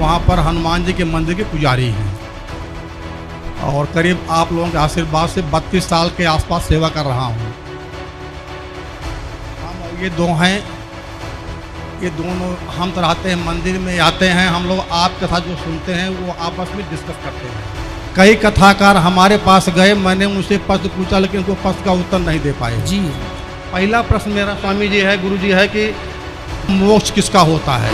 वहाँ पर हनुमान जी के मंदिर के पुजारी हैं और करीब आप लोगों के आशीर्वाद से 32 साल के आसपास सेवा कर रहा हूँ। हम ये दो हैं, ये दोनों हम तो रहते हैं मंदिर में आते हैं, हम लोग आप कथा जो सुनते हैं वो आपस में डिस्कस करते हैं। कई कथाकार हमारे पास गए, मैंने उनसे प्रश्न पूछा लेकिन उनको प्रश्न का उत्तर नहीं दे पाए जी। पहला प्रश्न मेरा स्वामी जी है, गुरु जी है कि मोक्ष किसका होता है?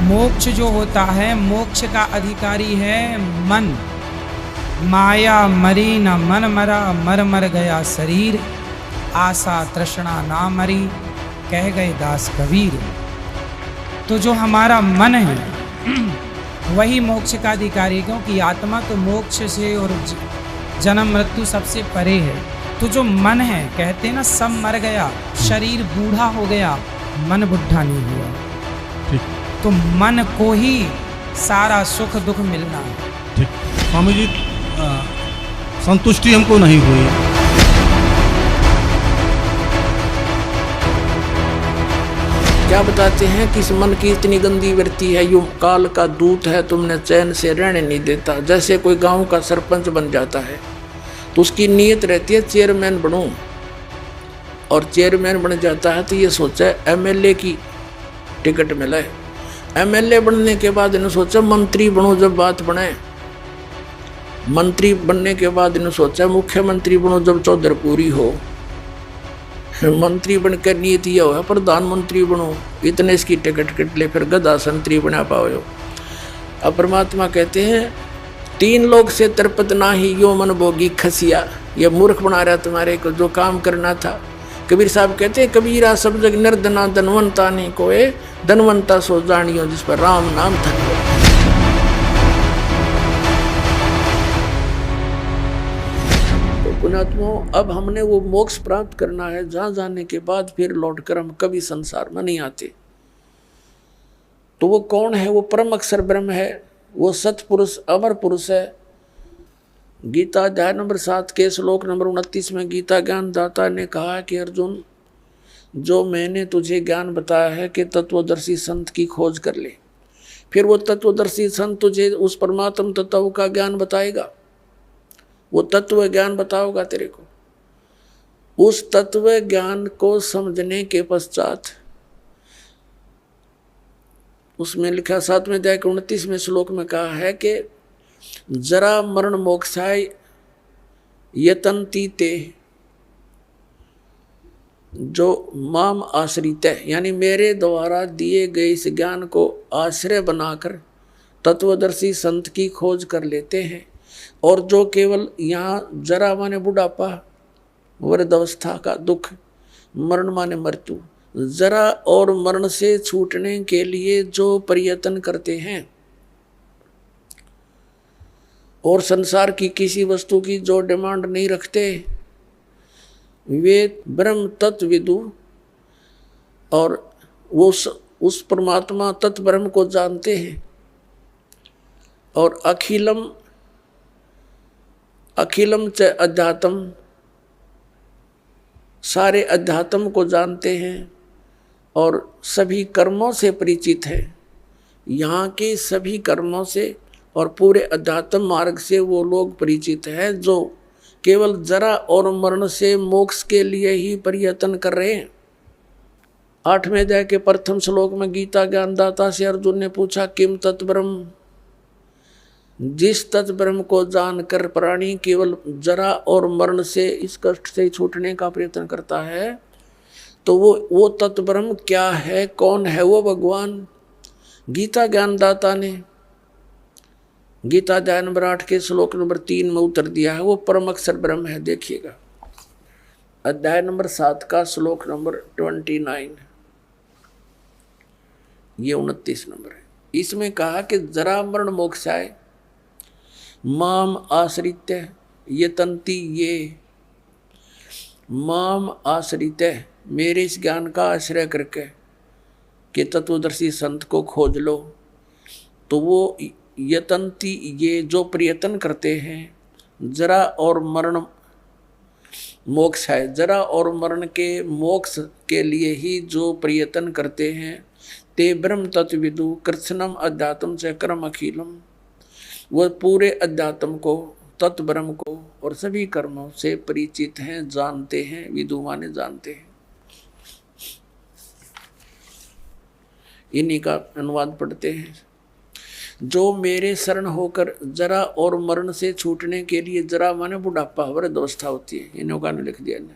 मोक्ष जो होता है, मोक्ष का अधिकारी है मन। माया मरी न मन मरा, मर मर गया शरीर, आशा तृष्णा ना मरी, कह गए दास कबीर। तो जो हमारा मन है वही मोक्ष का अधिकारी है, क्योंकि आत्मा तो मोक्ष से और जन्म मृत्यु सबसे परे है। तो जो मन है, कहते हैं ना सब मर गया, शरीर बूढ़ा हो गया, मन बुढ़ा नहीं हुआ। ठीक। तो मन को ही सारा सुख दुख मिलना है। ठीक। स्वामी जी संतुष्टि हमको नहीं हुई। क्या बताते हैं कि इस मन की इतनी गंदी वृत्ति है, यूं काल का दूत है, तुमने चैन से रहने नहीं देता। जैसे कोई गांव का सरपंच बन जाता है तो उसकी नीयत रहती है चेयरमैन बनूं, और चेयरमैन बन जाता है तो ये सोचा एमएलए की टिकट मिला है। एमएलए बनने के बाद इन्होंने सोचा मंत्री बनूं, जब बात बने। मंत्री बनने के बाद इन्होंने सोचा मुख्यमंत्री बनूं, जब चौधर पूरी हो। मंत्री बनकर नीति यह है प्रधानमंत्री बनो, इतने इसकी टिकट कट ले, फिर गधा संतरी बना पाओ। अब परमात्मा कहते हैं 3 लोग से तरपत ना ही यो मन भोगी खसिया। ये मूर्ख बना रहा तुम्हारे को, जो काम करना था। कबीर साहब कहते हैं कबीरा सब जग निर्धना धनवंता नहीं कोई, धनवंता सो जानियो जिस पर राम नाम था। पुण्यात्माओं, अब हमने वो मोक्ष प्राप्त करना है, जहां जाने के बाद फिर लौटकर हम कभी संसार में नहीं आते। तो वो कौन है? वो परम अक्षर ब्रह्म है, वो सतपुरुष अमर पुरुष है। गीता अध्याय नंबर 7 के श्लोक नंबर 29 में गीता ज्ञान दाता ने कहा कि अर्जुन, जो मैंने तुझे ज्ञान बताया है कि तत्वदर्शी संत की खोज कर ले, फिर वो तत्वदर्शी संत तुझे उस परमात्म तत्व का ज्ञान बताएगा। वो तत्व ज्ञान बताओगा तेरे को। उस तत्व ज्ञान को समझने के पश्चात उसमें लिखा 7वें अध्याय के 29वें श्लोक में कहा है कि जरा मरण मोक्षाय यतन्ति ते, जो माम आश्रित है, यानी मेरे द्वारा दिए गए इस ज्ञान को आश्रय बनाकर तत्वदर्शी संत की खोज कर लेते हैं। और जो केवल यहाँ जरा माने बुढ़ापा, वृद्धावस्था का दुख, मरण माने मृत्यु, जरा और मरण से छूटने के लिए जो प्रयत्न करते हैं और संसार की किसी वस्तु की जो डिमांड नहीं रखते, वे ब्रह्म तत्वविदु और वो उस परमात्मा तत्व ब्रह्म को जानते हैं। और अखिलम च अध्यात्म, सारे अध्यात्म को जानते हैं और सभी कर्मों से परिचित है। यहाँ के सभी कर्मों से और पूरे अध्यात्म मार्ग से वो लोग परिचित हैं जो केवल जरा और मरण से मोक्ष के लिए ही प्रयत्न कर रहे हैं। 8वें अध्याय के प्रथम श्लोक में गीता ज्ञानदाता से अर्जुन ने पूछा किम तत्ब्रह्म, जिस तत्व ब्रह्म को जानकर प्राणी केवल जरा और मरण से, इस कष्ट से छूटने का प्रयत्न करता है, तो वो तत्व ब्रह्म क्या है, कौन है वो भगवान? गीता ज्ञानदाता ने गीता अध्याय नंबर 8 के श्लोक नंबर 3 में उत्तर दिया है, वो परम अक्षर ब्रह्म है। देखिएगा अध्याय नंबर 7 का श्लोक नंबर 29, ये 29 नंबर है। इसमें कहा कि जरा मरण मोक्षाय माम आश्रित यतन्ति ये, माम आश्रित, मेरे इस ज्ञान का आश्रय करके कि तत्वदर्शी संत को खोज लो, तो वो यतन्ति ये जो प्रयत्न करते हैं जरा और मरण मोक्ष है। जरा और मरण के मोक्ष के लिए ही जो प्रयत्न करते हैं, ते ब्रह्म तत्विदु कृत्स्नम अध्यात्म च कर्म अखिलम, वह पूरे अध्यात्म को, तत्ब्रह्म को और सभी कर्मों से परिचित हैं, जानते हैं। विदु माने जानते हैं। इन्हीं का अनुवाद पढ़ते हैं। जो मेरे शरण होकर जरा और मरण से छूटने के लिए, जरा माने बुढ़ापा, वृद्धावस्था होती है, इन लोगों ने लिख दिया ने,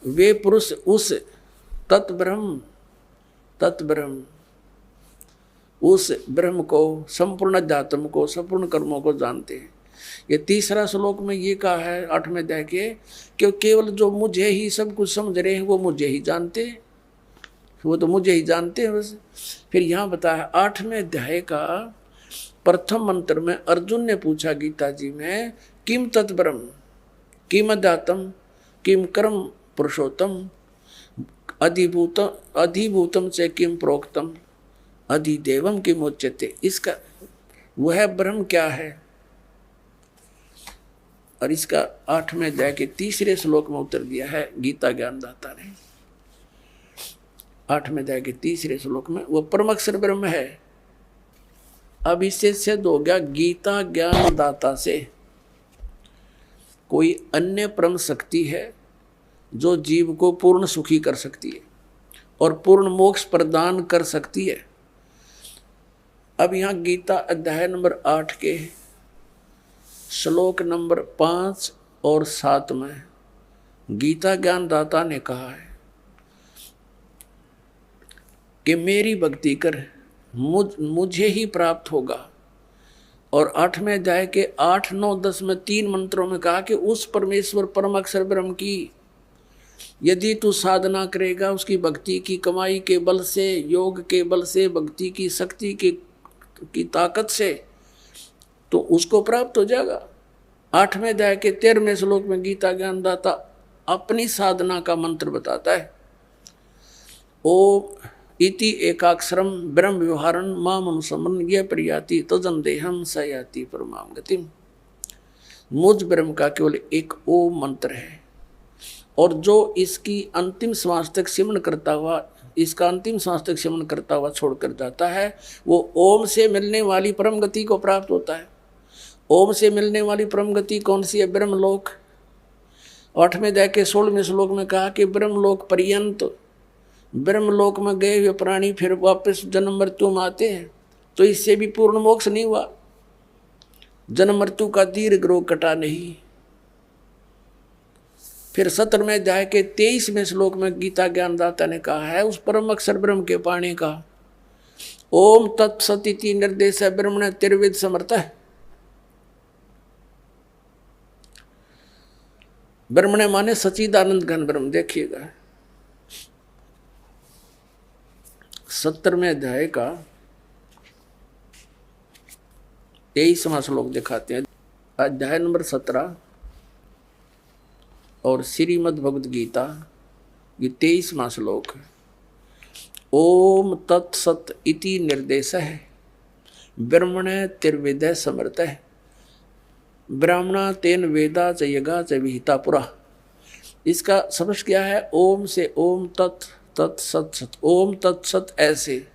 वे पुरुष उस तत्ब्रह्म उस ब्रह्म को, संपूर्ण अध्यात्म को, संपूर्ण कर्मों को जानते हैं। ये तीसरा श्लोक में ये कहा है 8वें अध्याय के, कि केवल जो मुझे ही सब कुछ समझ रहे हैं वो मुझे ही जानते हैं, वो तो मुझे ही जानते हैं बस। फिर यहाँ बताया 8वें अध्याय का प्रथम मंत्र में अर्जुन ने पूछा गीता जी में, किम तत्ब्रह्म, किम अध्यात्म, किम कर्म पुरुषोत्तम, अधिभूतम से किम प्रोक्तम, अधिदेवम किम उच्यते। इसका वह ब्रह्म क्या है? और इसका 8वें अध्याय के तीसरे श्लोक में उत्तर दिया है गीता ज्ञानदाता ने। 8वें अध्याय के तीसरे श्लोक में वो परमअक्षर ब्रह्म है। अब इससे सिद्ध हो गया गीता ज्ञानदाता से कोई अन्य परम शक्ति है जो जीव को पूर्ण सुखी कर सकती है और पूर्ण मोक्ष प्रदान कर सकती है। अब यहाँ गीता अध्याय नंबर 8 के श्लोक नंबर 5 और 7 में गीता ज्ञानदाता ने कहा है कि मेरी भक्ति कर मुझे ही प्राप्त होगा। और 8वें अध्याय के 8, 9, 10 में 3 मंत्रों में कहा कि उस परमेश्वर परम अक्षर ब्रह्म की यदि तू साधना करेगा, उसकी भक्ति की कमाई के बल से, योग के बल से, भक्ति की शक्ति की ताकत से, तो उसको प्राप्त हो जाएगा। 8वें अध्याय के 13वें श्लोक में गीता ज्ञानदाता अपनी साधना का मंत्र बताता है। ओ इति एकाक्षरम ब्रह्म व्यवहारन माम अनुसमन ये प्रयाति तजन देहम सयाति परमाम गतिम। मुझ ब्रह्म का केवल एक ओम मंत्र है, और जो इसकी अंतिम श्वास तक सिमरण करता हुआ, इसका अंतिम श्वास तक सिमरण करता हुआ छोड़कर जाता है, वो ओम से मिलने वाली परम गति को प्राप्त होता है। ओम से मिलने वाली परम गति कौन सी है? ब्रह्मलोक। 8वें अध्याय के 16वें श्लोक में कहा कि ब्रह्मलोक पर्यंत, ब्रह्मलोक में गए हुए प्राणी फिर वापस जन्म मृत्यु में आते हैं, तो इससे भी पूर्ण मोक्ष नहीं हुआ। जन्म मृत्यु का दीर्घ रोग कटा नहीं। फिर 17वें अध्याय के 23वें श्लोक में गीता ज्ञानदाता ने कहा है उस परम अक्षर ब्रह्म के पाणी का, ओम तत्सदिति निर्देश ब्रह्मण तिर्विद समर्थ है। ब्रह्मण माने सच्चिदानंद घन ब्रह्म। देखिएगा 17वें अध्याय का 23वां श्लोक दिखाते हैं। अध्याय नंबर 17 और श्रीमद् भगवद गीता ये 23वां श्लोक है। ओम तत्सत इति निर्देश है ब्रह्मण तिर्विदय समर्थ है ब्राह्मणा तेन वेदा च यगा च विहिता पुरा। इसका समझ क्या है? ओम से ओम तत् तत् सत सत, ओम तत्सत ऐसे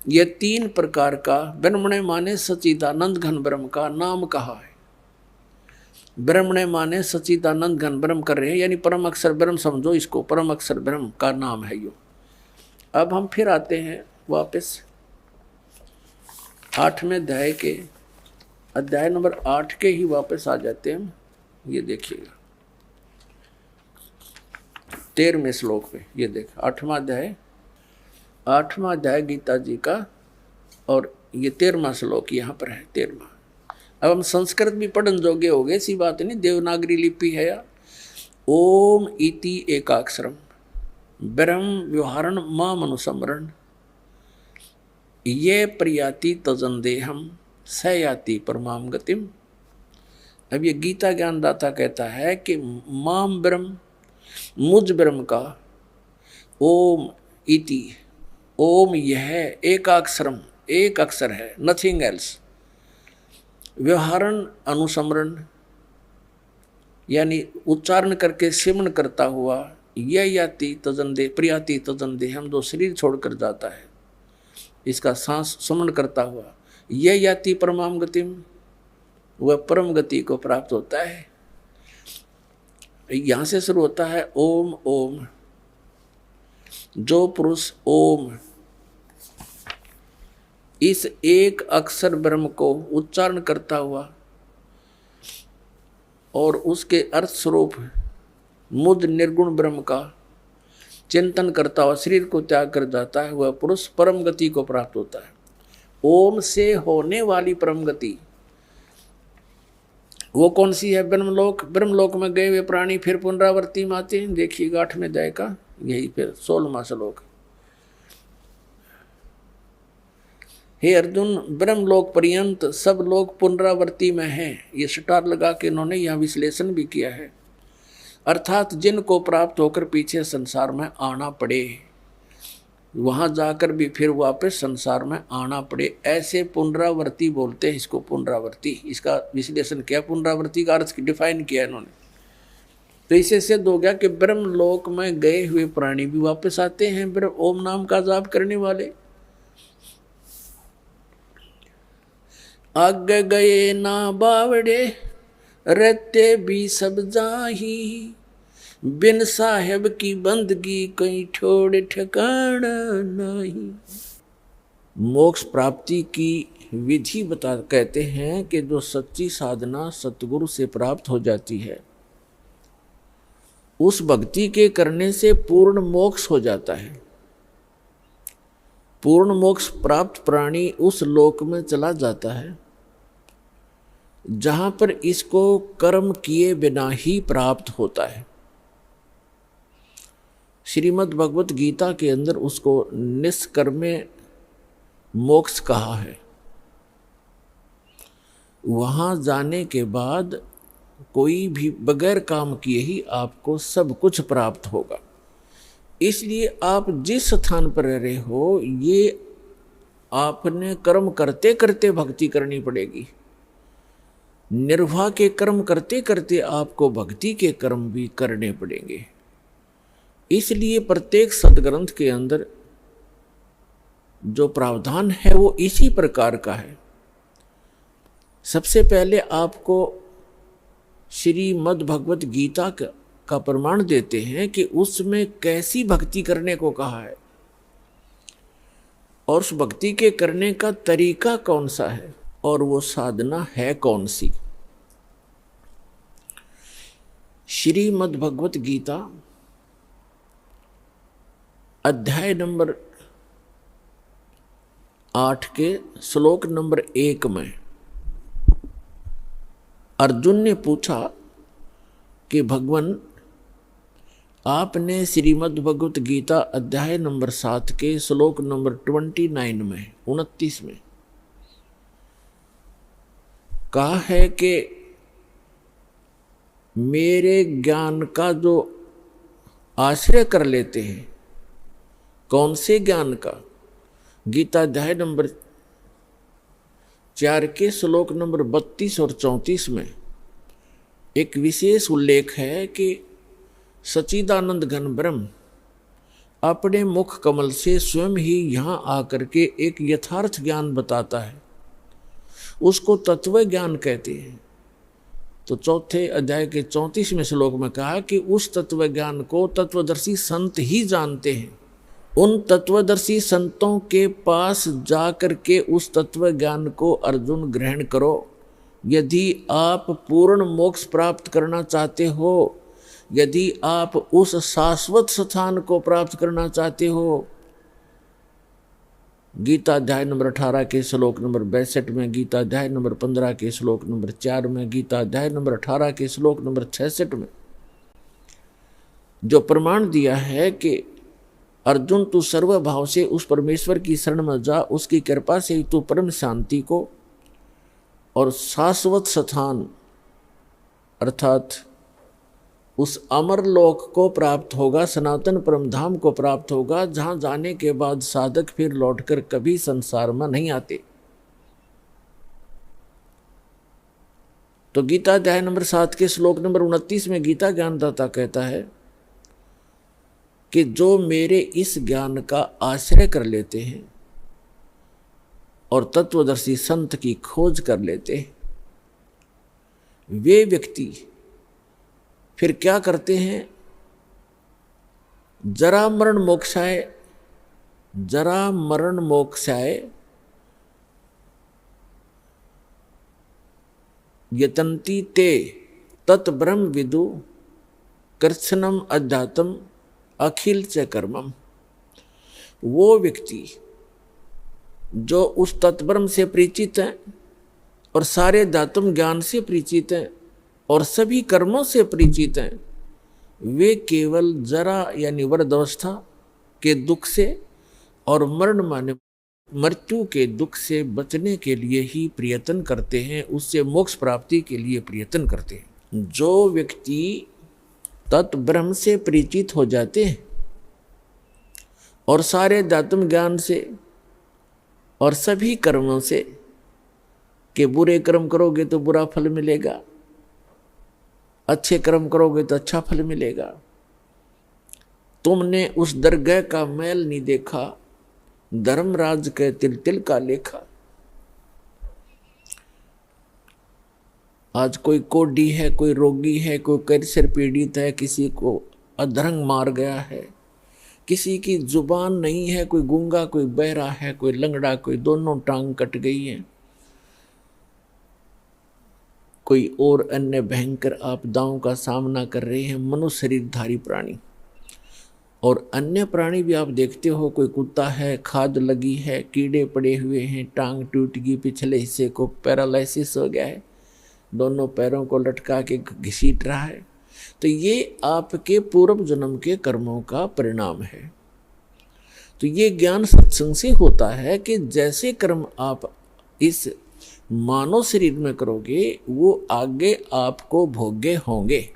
ये 3 प्रकार का ब्रह्मण माने सच्चिदानंद घन ब्रह्म का नाम कहा है। ब्रह्मण माने सच्चिदानंद घन ब्रह्म कर रहे हैं, यानी परम अक्षर ब्रह्म समझो इसको, परम अक्षर ब्रह्म का नाम है यो। अब हम फिर आते हैं वापस 8वें अध्याय के, अध्याय नंबर 8 के ही वापस आ जाते हैं। ये देखिएगा 13वें श्लोक पे, ये देख 8वां अध्याय गीता जी का, और ये 13वां श्लोक यहाँ पर है 13वां। अब हम संस्कृत भी पढ़न जोगे हो गए, ऐसी बात नहीं, देवनागरी लिपि है या। ओम इति एकाक्षरम ब्रह्म व्यवहारण माम अनुसमरण ये प्रयाति तजन देहम सयाति परमाम गतिम। अब ये गीता ज्ञानदाता कहता है कि माम ब्रह्म, मुझ ब्रह्म का, ओम इति, ओम यह एकाक्षरम, एक अक्षर है, नथिंग एल्स, व्यवहारन अनुसमरण, यानी उच्चारण करके सिमरण करता हुआ, यह याति तजंदे प्रियाति तजंदे, हम जो शरीर छोड़कर जाता है इसका सांस सुमन करता हुआ, यह याति परमाम गतिम, वह परम गति को प्राप्त होता है। यहाँ से शुरू होता है ओम ओम। जो पुरुष ओम इस एक अक्षर ब्रह्म को उच्चारण करता हुआ और उसके अर्थ स्वरूप मुझ निर्गुण ब्रह्म का चिंतन करता हुआ शरीर को त्याग कर जाता है, वह पुरुष परम गति को प्राप्त होता है। ओम से होने वाली परम गति वो कौन सी है? ब्रह्मलोक। ब्रह्मलोक में गए हुए प्राणी फिर पुनरावृत्ति में आते हैं। देखिएगा 8वें अध्याय का यही फिर 16वां श्लोक। हे अर्जुन, ब्रह्मलोक पर्यंत सब लोग पुनरावृत्ति में हैं। ये स्टार लगा के इन्होंने यह विश्लेषण भी किया है। अर्थात जिनको प्राप्त होकर पीछे संसार में आना पड़े, वहां जाकर भी फिर वापस संसार में आना पड़े, ऐसे पुनरावृत्ति बोलते हैं इसको। पुनरावृत्ति, इसका विश्लेषण किया, पुनरावृत्ति का अर्थ डिफाइन किया इन्होंने। तो इससे सिद्ध हो गया कि ब्रह्मलोक में गए हुए प्राणी भी वापस आते हैं ब्रह्म ओम नाम का जाप करने वाले। आगे गए ना बावड़े रहते भी सब जाही, बिन साहेब की बंदगी कहीं छोड़ ठिकाना नहीं। मोक्ष प्राप्ति की विधि कहते हैं कि जो सच्ची साधना सतगुरु से प्राप्त हो जाती है, उस भक्ति के करने से पूर्ण मोक्ष हो जाता है। पूर्ण मोक्ष प्राप्त प्राणी उस लोक में चला जाता है जहां पर इसको कर्म किए बिना ही प्राप्त होता है। श्रीमद् भगवत गीता के अंदर उसको निष्कर्मे मोक्ष कहा है। वहां जाने के बाद कोई भी बगैर काम किए ही आपको सब कुछ प्राप्त होगा। इसलिए आप जिस स्थान पर रह रहे हो, ये आपने कर्म करते करते भक्ति करनी पड़ेगी। निर्वाह के कर्म करते करते आपको भक्ति के कर्म भी करने पड़ेंगे। इसलिए प्रत्येक सदग्रंथ के अंदर जो प्रावधान है वो इसी प्रकार का है। सबसे पहले आपको श्रीमद् भगवत गीता का प्रमाण देते हैं कि उसमें कैसी भक्ति करने को कहा है और उस भक्ति के करने का तरीका कौन सा है और वो साधना है कौन सी। श्रीमद् भगवत गीता अध्याय नंबर 8 के श्लोक नंबर 1 में अर्जुन ने पूछा कि भगवान, आपने श्रीमद् भगवत गीता अध्याय नंबर 7 के श्लोक नंबर 29 में 29 में कहा है कि मेरे ज्ञान का जो आश्रय कर लेते हैं, कौन से ज्ञान का? गीता अध्याय नंबर 4 के श्लोक नंबर 32 और 34 में एक विशेष उल्लेख है कि सच्चिदानंद घन ब्रह्म अपने मुख कमल से स्वयं ही यहाँ आकर के एक यथार्थ ज्ञान बताता है, उसको तत्व ज्ञान कहते हैं। तो 4थे अध्याय के 34वें श्लोक में कहा कि उस तत्व ज्ञान को तत्वदर्शी संत ही जानते हैं। उन तत्वदर्शी संतों के पास जाकर के उस तत्व ज्ञान को अर्जुन ग्रहण करो। यदि आप पूर्ण मोक्ष प्राप्त करना चाहते हो, यदि आप उस शाश्वत स्थान को प्राप्त करना चाहते हो, गीता अध्याय नंबर 18 के श्लोक नंबर 62 में, गीता अध्याय नंबर 15 के श्लोक नंबर 4 में, गीता अध्याय नंबर 18 के श्लोक नंबर 66 में जो प्रमाण दिया है कि अर्जुन तू सर्वभाव से उस परमेश्वर की शरण में जा, उसकी कृपा से तू परम शांति को और शाश्वत स्थान अर्थात उस अमर लोक को प्राप्त होगा, सनातन परम धाम को प्राप्त होगा, जहां जाने के बाद साधक फिर लौटकर कभी संसार में नहीं आते। तो गीता अध्याय नंबर 7 के श्लोक नंबर 29 में गीता ज्ञानदाता कहता है कि जो मेरे इस ज्ञान का आश्रय कर लेते हैं और तत्वदर्शी संत की खोज कर लेते हैं, वे व्यक्ति फिर क्या करते हैं? जरा मरण मोक्षाय यतन्ति ते तत् ब्रह्म विदु कृत्स्नम अध्यात्म अखिल च कर्मम। वो व्यक्ति जो उस तत्ब्रह्म से परिचित हैं और सारे दातुम ज्ञान से परिचित हैं और सभी कर्मों से परिचित हैं, वे केवल जरा यानी वृद्धावस्था के दुख से और मरण माने मृत्यु के दुख से बचने के लिए ही प्रयत्न करते हैं, उससे मोक्ष प्राप्ति के लिए प्रयत्न करते हैं। जो व्यक्ति तत्ब्रह्म से परिचित हो जाते हैं और सारे दातुम ज्ञान से और सभी कर्मों से, कि बुरे कर्म करोगे तो बुरा फल मिलेगा, अच्छे कर्म करोगे तो अच्छा फल मिलेगा, तुमने उस दरगाह का मैल नहीं देखा, धर्मराज के तिल तिल का लेखा। आज कोई कोढ़ी है, कोई रोगी है, कोई कैंसर पीड़ित है, किसी को अधरंग मार गया है, किसी की जुबान नहीं है, कोई गूंगा, कोई बहरा है, कोई लंगड़ा, कोई दोनों टांग कट गई है, कोई और अन्य भयंकर आपदाओं का सामना कर रहे हैं मनुष्य शरीरधारी प्राणी। और अन्य प्राणी भी आप देखते हो, कोई कुत्ता है, खाद लगी है, कीड़े पड़े हुए हैं, टांग टूट गई, पिछले हिस्से को पैरालिसिस हो गया है, दोनों पैरों को लटका के घसीट रहा है। तो ये आपके पूर्व जन्म के कर्मों का परिणाम है। तो ये ज्ञान सत्संग से होता है कि जैसे कर्म आप इस मानव शरीर में करोगे वो आगे आपको भोग्य होंगे।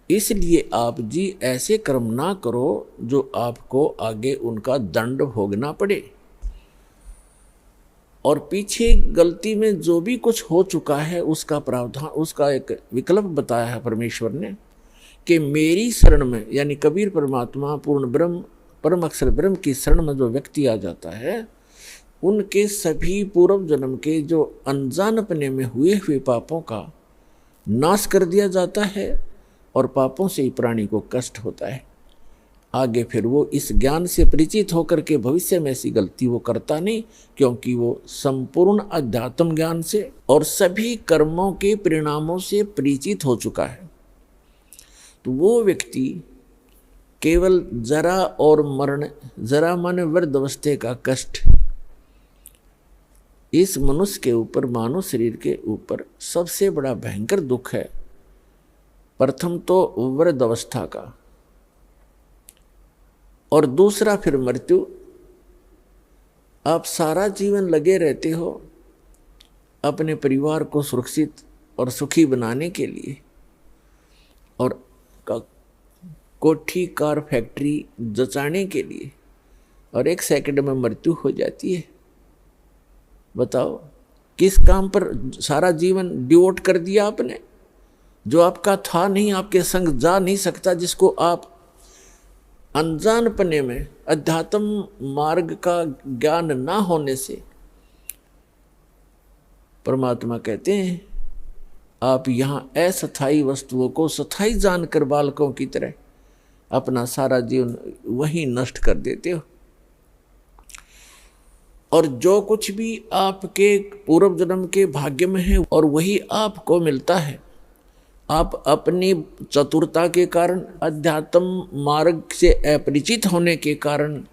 इसलिए आप जी ऐसे कर्म ना करो जो आपको आगे उनका दंड भोगना पड़े। और पीछे गलती में जो भी कुछ हो चुका है उसका प्रावधान, उसका एक विकल्प बताया है परमेश्वर ने कि मेरी शरण में, यानी कबीर परमात्मा पूर्ण ब्रह्म परम अक्षर ब्रह्म की शरण में जो व्यक्ति आ जाता है, उनके सभी पूर्व जन्म के जो अनजानपने में हुए पापों का नाश कर दिया जाता है और पापों से ही प्राणी को कष्ट होता है। आगे फिर वो इस ज्ञान से परिचित होकर के भविष्य में ऐसी गलती वो करता नहीं, क्योंकि वो संपूर्ण अध्यात्म ज्ञान से और सभी कर्मों के परिणामों से परिचित हो चुका है। तो वो व्यक्ति केवल जरा और मरण, जरा माने वृद्धावस्था का कष्ट, इस मनुष्य के ऊपर, मानव शरीर के ऊपर सबसे बड़ा भयंकर दुख है। प्रथम तो वृद्धावस्था का और दूसरा फिर मृत्यु। आप सारा जीवन लगे रहते हो अपने परिवार को सुरक्षित और सुखी बनाने के लिए, और कोठी कार फैक्ट्री जचाने के लिए, और एक सेकंड में मृत्यु हो जाती है। बताओ किस काम पर सारा जीवन डिवोट कर दिया आपने, जो आपका था नहीं, आपके संग जा नहीं सकता, जिसको आप अनजानपने में अध्यात्म मार्ग का ज्ञान ना होने से, परमात्मा कहते हैं आप यहाँ अस्थायी वस्तुओं को स्थायी जानकर बालकों की तरह अपना सारा जीवन वही नष्ट कर देते हो। और जो कुछ भी आपके पूर्व जन्म के भाग्य में है और वही आपको मिलता है। आप अपनी चतुरता के कारण, अध्यात्म मार्ग से अपरिचित होने के कारण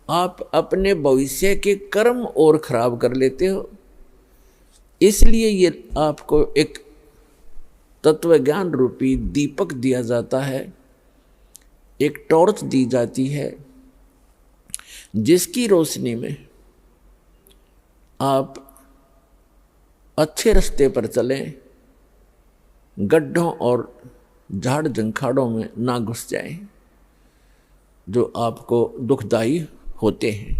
आप अपने भविष्य के कर्म और खराब कर लेते हो। इसलिए ये आपको एक तत्व ज्ञान रूपी दीपक दिया जाता है, एक टॉर्च दी जाती है, जिसकी रोशनी में आप अच्छे रास्ते पर चलें, गड्ढों और झाड़ जंखाड़ों में ना घुस जाएं, जो आपको दुखदायी होते हैं।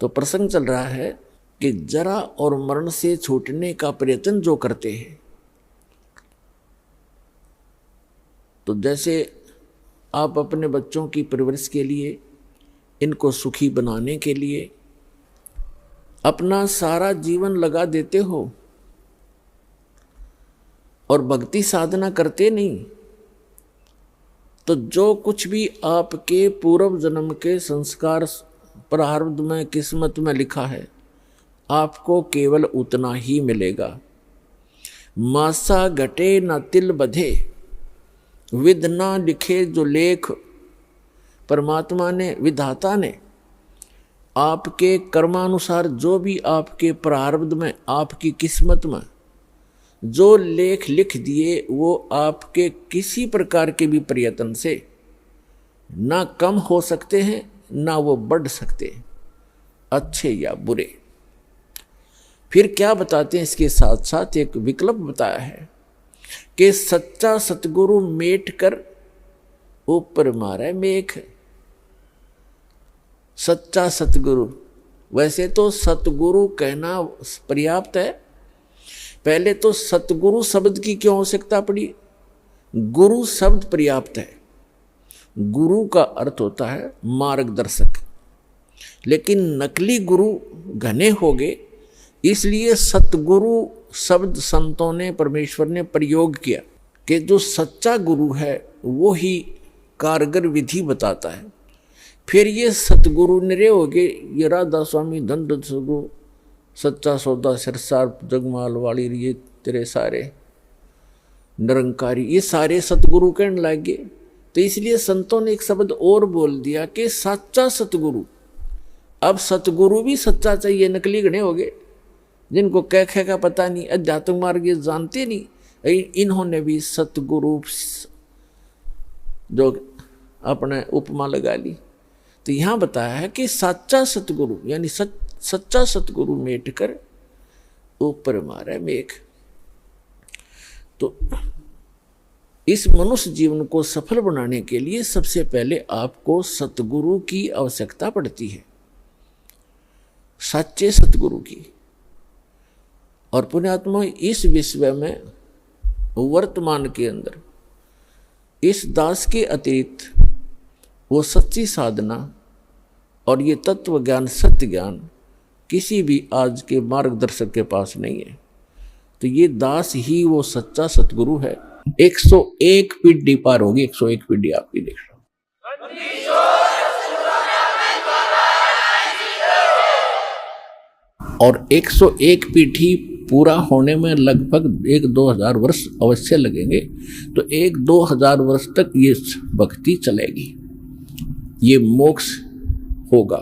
तो प्रसंग चल रहा है कि जरा और मरण से छूटने का प्रयत्न जो करते हैं, तो जैसे आप अपने बच्चों की परवरिश के लिए, इनको सुखी बनाने के लिए अपना सारा जीवन लगा देते हो और भक्ति साधना करते नहीं, तो जो कुछ भी आपके पूर्व जन्म के संस्कार प्रारब्ध में, किस्मत में लिखा है, आपको केवल उतना ही मिलेगा। मासा घटे न तिल बधे, विध ना लिखे जो लेख। परमात्मा ने, विधाता ने आपके कर्मानुसार जो भी आपके प्रारब्ध में, आपकी किस्मत में जो लेख लिख दिए, वो आपके किसी प्रकार के भी प्रयत्न से ना कम हो सकते हैं, ना वो बढ़ सकते हैं, अच्छे या बुरे। फिर क्या बताते हैं, इसके साथ साथ एक विकल्प बताया है कि सच्चा सतगुरु मेट कर ऊपर मारे मेघ। सच्चा सतगुरु, वैसे तो सतगुरु कहना पर्याप्त है, पहले तो सतगुरु शब्द की क्यों आवश्यकता पड़ी? गुरु शब्द पर्याप्त है। गुरु का अर्थ होता है मार्गदर्शक, लेकिन नकली गुरु घने हो गए, इसलिए सतगुरु शब्द संतों ने, परमेश्वर ने प्रयोग किया कि जो सच्चा गुरु है वो ही कारगर विधि बताता है। फिर ये सतगुरु निरे हो गए, ये राधा स्वामी, धन सतगुरु, सच्चा सौदा, सिरसार, जगमाल वाली, ये तेरे सारे निरंकारी, ये सारे सतगुरु कहने लगे। तो इसलिए संतों ने एक शब्द और बोल दिया कि सच्चा सतगुरु। अब सतगुरु भी सच्चा चाहिए, नकली घने हो गए, जिनको कह का पता नहीं, अध्यात्म मार्ग ये जानते नहीं, इन्होंने भी सतगुरु जो अपने उपमा लगा ली। तो यहाँ बताया है कि सच्चा सतगुरु यानी सच्चा सतगुरु मेट कर ऊपर मारे मेघ। तो इस मनुष्य जीवन को सफल बनाने के लिए सबसे पहले आपको सतगुरु की आवश्यकता पड़ती है, सच्चे सतगुरु की। और पुण्यात्मा, इस विश्व में वर्तमान के अंदर इस दास के अतिरिक्त वो सच्ची साधना और ये तत्व ज्ञान, सत्य ज्ञान किसी भी आज के मार्गदर्शक के पास नहीं है। तो ये दास ही वो सच्चा सतगुरु है। 101 पीढ़ी पार होगी, 101 पीढ़ी आपकी देख रहा हूं। और 101 पीढ़ी पूरा होने में लगभग 1-2 हजार वर्ष अवश्य लगेंगे। तो 1-2 हजार वर्ष तक ये भक्ति चलेगी, ये मोक्ष होगा।